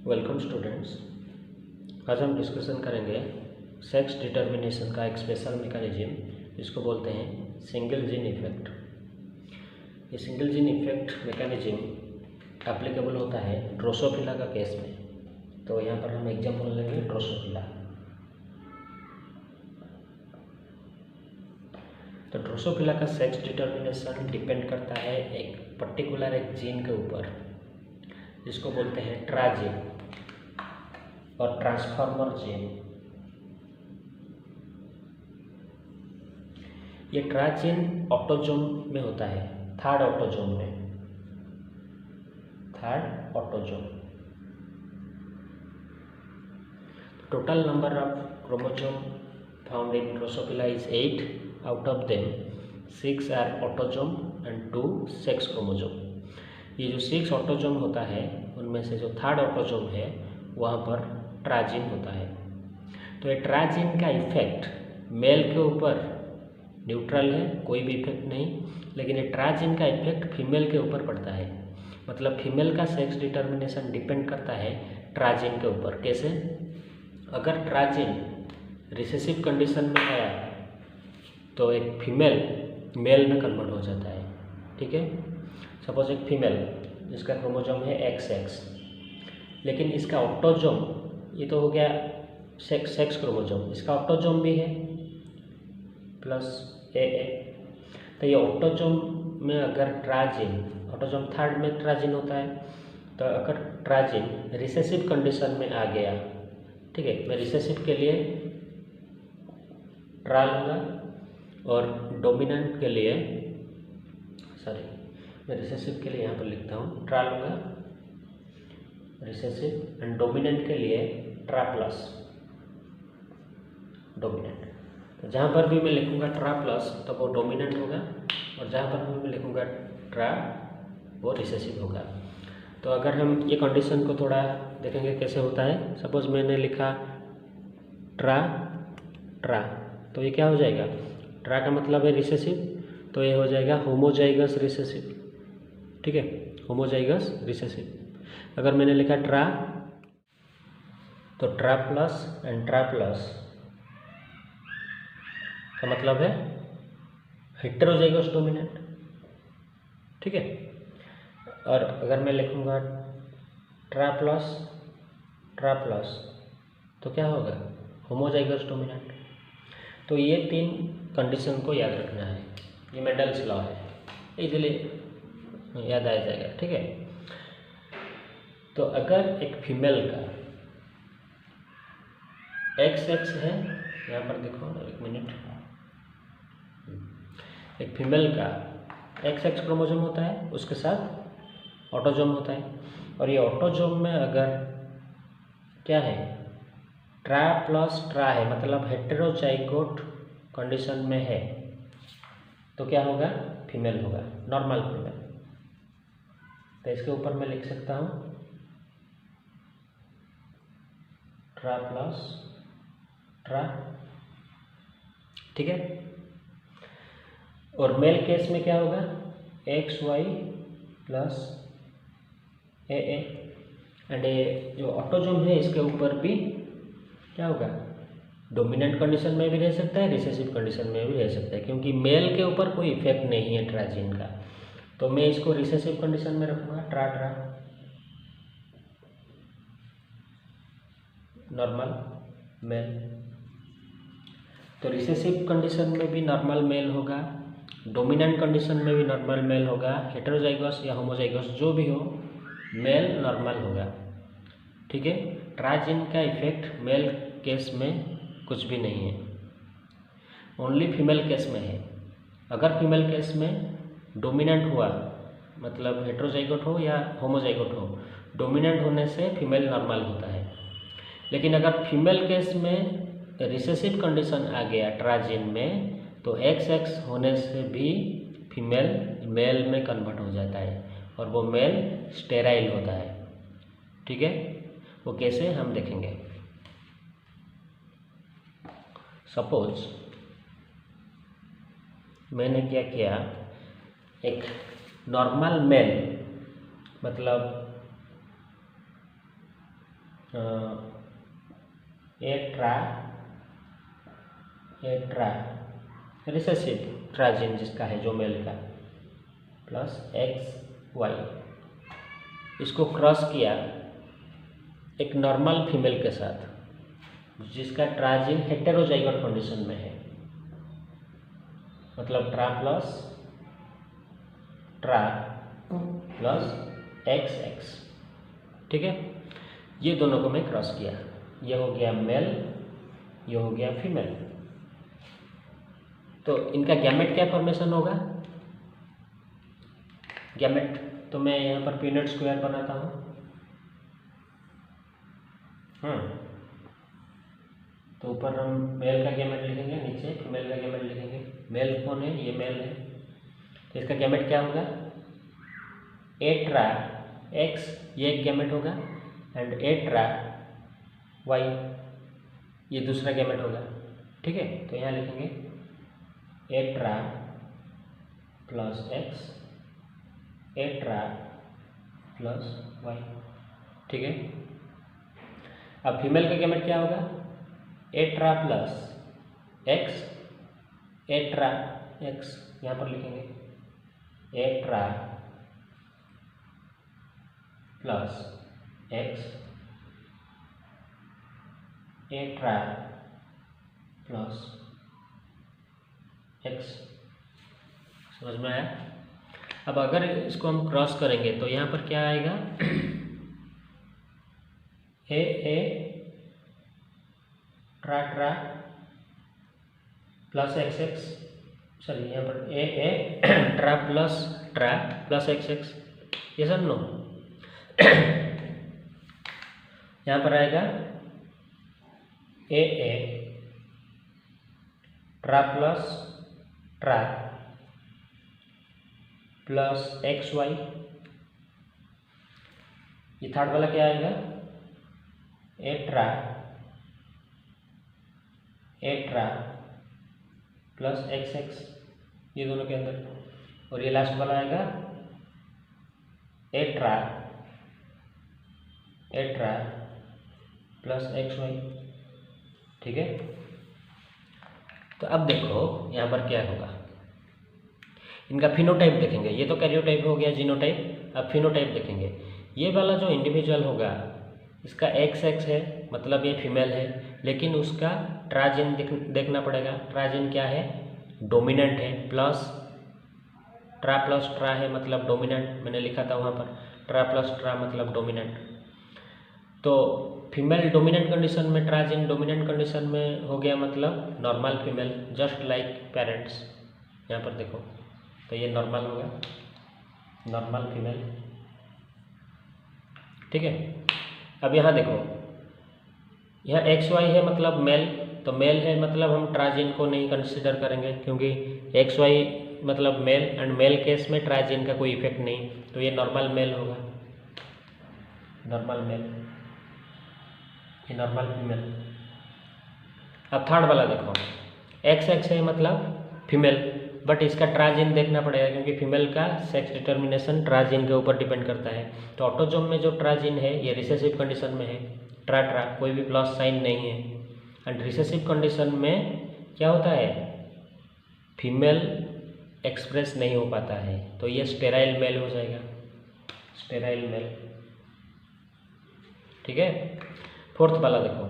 Welcome students. आज हम discussion करेंगे सेक्स डिटर्मिनेशन का एक स्पेशल मैकेनिज्म, इसको बोलते हैं सिंगल जीन इफेक्ट। ये single gene effect mechanism applicable होता है ड्रोसोफिला का केस में। तो यहाँ पर हम एग्जाम्पल लेंगे ड्रोसोफिला। तो ड्रोसोफिला का सेक्स डिटर्मिनेशन डिपेंड करता है एक पर्टिकुलर एक जीन के ऊपर, जिसको बोलते हैं ट्राजीन और ट्रांसफार्मर जीन। ये ट्राजीन ऑटोजोम में होता है, थर्ड ऑटोजोम में, third autosome. Total number of chromosome found in Drosophila is 8. Out of them 6 are autosome and 2 sex chromosome. ये जो 6 ऑटोजोम होता है उनमें से जो थर्ड ऑटोजोम है वहाँ पर ट्राजीन होता है। तो ये ट्राजीन का इफेक्ट मेल के ऊपर न्यूट्रल है, कोई भी इफेक्ट नहीं, लेकिन ये ट्राजीन का इफेक्ट फीमेल के ऊपर पड़ता है। मतलब फीमेल का सेक्स डिटर्मिनेशन डिपेंड करता है ट्राजीन के ऊपर। कैसे? अगर ट्राजीन रिसेसिव कंडीशन में आया तो एक फीमेल मेल में कन्वर्ट हो जाता है। ठीक है, सपोज एक फीमेल जिसका क्रोमोसोम है XX, लेकिन इसका ऑटोजोम, ये तो हो गया सेक्स क्रोमोसोम, इसका ऑटोजोम भी है प्लस AA। तो ये ऑटोजोम में अगर ट्राजीन, ऑटोजोम थर्ड में ट्राजीन होता है, तो अगर ट्राजीन रिसेसिव कंडीशन में आ गया, ठीक है, मैं रिसेसिव के लिए ट्रा लूँगा और डोमिनेंट के लिए, मैं रिसेसिव के लिए यहाँ पर लिखता हूँ ट्रा लूँगा, रिसेसिव, एंड डोमिनेंट के लिए ट्रा प्लस डोमिनेंट। तो जहाँ पर भी मैं लिखूँगा ट्रा प्लस तो वो डोमिनेंट होगा, और जहाँ पर भी मैं लिखूँगा ट्रा वो रिसेसिव होगा। तो अगर हम ये कंडीशन को थोड़ा देखेंगे कैसे होता है। सपोज मैंने लिखा ट्रा ट्रा, तो ये क्या हो जाएगा? ट्रा का मतलब है रिसेसिव, तो ये हो जाएगा होमोजाइगस रिसेसिव। ठीक है, होमोजाइगस रिसेसिव। अगर मैंने लिखा ट्रा, तो ट्रा प्लस एंड ट्रा प्लस का मतलब है हेटेरोजाइगस डोमिनेंट। ठीक है, और अगर मैं लिखूँगा ट्रा प्लस तो क्या होगा? Homozygous dominant. तो ये 3 कंडीशन को याद रखना है, ये मेंडल्स लॉ है, इजीली याद आ जाएगा। ठीक है, तो अगर एक फीमेल का XX है, यहाँ पर देखो, एक मिनट, एक फीमेल का XX क्रोमोसोम होता है, उसके साथ ऑटोजोम होता है, और ये ऑटोजोम में अगर क्या है, ट्रा प्लस ट्रा है, मतलब हेटेरोजाइगोट कंडीशन में है, तो क्या होगा? फीमेल होगा, नॉर्मल फीमेल। तो इसके ऊपर मैं लिख सकता हूँ ट्रा प्लस ट्रा। ठीक है, और मेल केस में क्या होगा? XY प्लस AA, एंड ये जो ऑटोजोम है इसके ऊपर भी क्या होगा? डोमिनेंट कंडीशन में भी रह सकता है, रिसेसिव कंडीशन में भी रह सकता है, क्योंकि मेल के ऊपर कोई इफेक्ट नहीं है ट्राजीन का। तो मैं इसको रिसेसिव कंडीशन में रखूँगा, ट्रा ट्रा, नॉर्मल मेल। तो रिसेसिव कंडीशन में भी नॉर्मल मेल होगा, डोमिनेंट कंडीशन में भी नॉर्मल मेल होगा, हेटेरोजाइगस या होमोजाइगस जो भी हो, मेल नॉर्मल होगा। ठीक है, ट्राजीन का इफेक्ट मेल केस में कुछ भी नहीं है, ओनली फीमेल केस में है। अगर फीमेल केस में डोमिनेंट हुआ, मतलब हेटेरोजाइगोट हो या होमोजाइगोट हो, डोमिनेंट होने से फीमेल नॉर्मल होता है। लेकिन अगर फीमेल केस में रिसेसिव कंडीशन आ गया ट्राजीन में, तो XX होने से भी फीमेल मेल में कन्वर्ट हो जाता है, और वो मेल स्टेराइल होता है। ठीक है, वो कैसे हम देखेंगे। सपोज मैंने क्या किया, एक नॉर्मल मेल, मतलब ट्रा रिसेसिव ट्राजीन जिसका है जो मेल का प्लस XY, इसको क्रॉस किया एक नॉर्मल फीमेल के साथ जिसका ट्राजीन हेटेरोजाइगोट कंडीशन में है, मतलब ट्रा प्लस XX। ठीक है, ये दोनों को मैं क्रॉस किया, ये हो गया मेल, ये हो गया फीमेल। तो इनका गैमेट क्या फॉर्मेशन होगा? गैमेट तो मैं यहाँ पर पीनट स्क्वायर बनाता हूँ। तो ऊपर हम मेल का गैमेट लिखेंगे, नीचे फीमेल का गैमेट लिखेंगे। मेल कौन है? ये मेल है, तो इसका गैमेट क्या होगा? A ट्रा X, ये एक गैमेट होगा, एंड A ट्रा Y, ये दूसरा गैमेट होगा। ठीक है, तो यहाँ लिखेंगे A ट्रा प्लस X, A ट्रा प्लस Y। ठीक है, अब फीमेल का गैमेट क्या होगा? A ट्रा प्लस X, A ट्रा X, यहाँ पर लिखेंगे A ट्रा प्लस X, A ट्रा प्लस X। समझ में आया? अब अगर इसको हम क्रॉस करेंगे तो यहाँ पर क्या आएगा? A ट्रा प्लस XX, सॉरी यहाँ पर A ट्रा प्लस XX, ये सब नो। यहाँ पर आएगा A ट्रा प्लस XY। ये थर्ड वाला क्या आएगा? A ट्रा प्लस XX, ये दोनों के अंदर। और ये लास्ट वाला आएगा A ट्रा प्लस XY। ठीक है, तो अब देखो यहाँ पर क्या होगा, इनका फिनोटाइप देखेंगे। ये तो कैरियोटाइप हो गया, जीनोटाइप। अब फिनोटाइप देखेंगे। ये वाला जो इंडिविजुअल होगा इसका XX है, मतलब ये फीमेल है, लेकिन उसका ट्राजीन देखना पड़ेगा। ट्राजीन क्या है? डोमिनेंट है, प्लस ट्रा है, मतलब डोमिनेंट। मैंने लिखा था वहाँ पर ट्रा प्लस ट्रा मतलब डोमिनेंट। तो फीमेल डोमिनेंट कंडीशन में, ट्राजीन डोमिनेंट कंडीशन में हो गया, मतलब normal female, just like parents. यहाँ पर देखो, तो ये नॉर्मल होगा, नॉर्मल फीमेल। ठीक है, अब यहाँ देखो, यहाँ XY है मतलब मेल, तो मेल है मतलब हम ट्राजीन को नहीं कंसिडर करेंगे, क्योंकि XY मतलब मेल, एंड मेल केस में ट्राजीन का कोई इफेक्ट नहीं, तो ये नॉर्मल मेल होगा, नॉर्मल मेल, ये नॉर्मल फीमेल। अब थर्ड वाला देखो, XX है मतलब फीमेल, बट इसका ट्राजीन देखना पड़ेगा, क्योंकि फीमेल का सेक्स डिटर्मिनेशन ट्राजीन के ऊपर डिपेंड करता है। तो ऑटोजोम में जो ट्राजीन है ये रिसेसिव कंडीशन में है, ट्रा कोई भी प्लस साइन नहीं है। एंड रिसेसिव कंडीशन में क्या होता है? फीमेल एक्सप्रेस नहीं हो पाता है, तो ये स्टेराइल मेल हो जाएगा, स्टेराइल मेल। ठीक है, फोर्थ वाला देखो,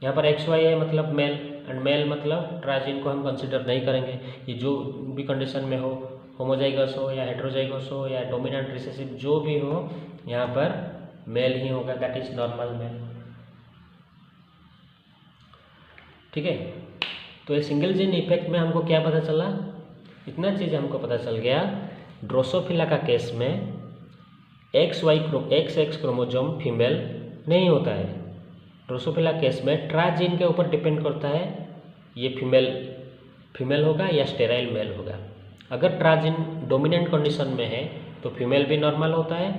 यहाँ पर XY है मतलब मेल, एंड मेल मतलब ट्राजीन को हम कंसिडर नहीं करेंगे। ये जो भी कंडीशन में हो, होमोजाइगस हो या हेट्रोजाइगस हो या डोमिनेंट रिसेसिव जो भी हो, यहाँ पर मेल ही होगा, दैट इज नॉर्मल मेल। ठीक है, तो ये सिंगल जीन इफेक्ट में हमको क्या पता चला? इतना चीज़ हमको पता चल गया। ड्रोसोफिला का केस में XX क्रोमोसोम फीमेल नहीं होता है। ड्रोसोफिला केस में ट्राजीन के ऊपर डिपेंड करता है, ये फीमेल होगा या स्टेराइल मेल होगा। अगर ट्राजीन डोमिनेंट कंडीशन में है तो फीमेल भी नॉर्मल होता है,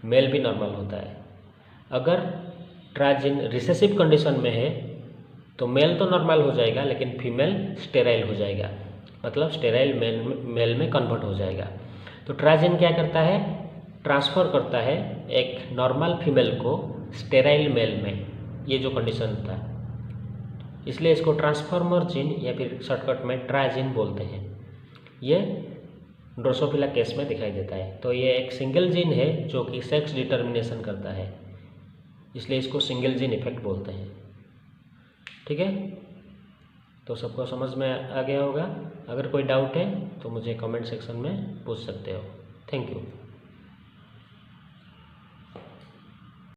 मेल भी नॉर्मल होता है। अगर ट्राजीन रिसेसिव कंडीशन में है तो मेल तो नॉर्मल हो जाएगा, लेकिन फीमेल स्टेराइल हो जाएगा, मतलब स्टेराइल मेल में कन्वर्ट हो जाएगा। तो ट्राजीन क्या करता है? ट्रांसफ़र करता है एक नॉर्मल फीमेल को स्टेराइल मेल में ये जो कंडीशन था, इसलिए इसको ट्रांसफॉर्मर जीन या फिर शॉर्टकट में ट्राई जीन बोलते हैं। ये ड्रोसोफिला केस में दिखाई देता है। तो ये एक सिंगल जीन है जो कि सेक्स डिटर्मिनेशन करता है, इसलिए इसको सिंगल जीन इफेक्ट बोलते हैं। ठीक है, तो सबको समझ में आ गया होगा। अगर कोई डाउट है तो मुझे कमेंट सेक्शन में पूछ सकते हो। Thank you.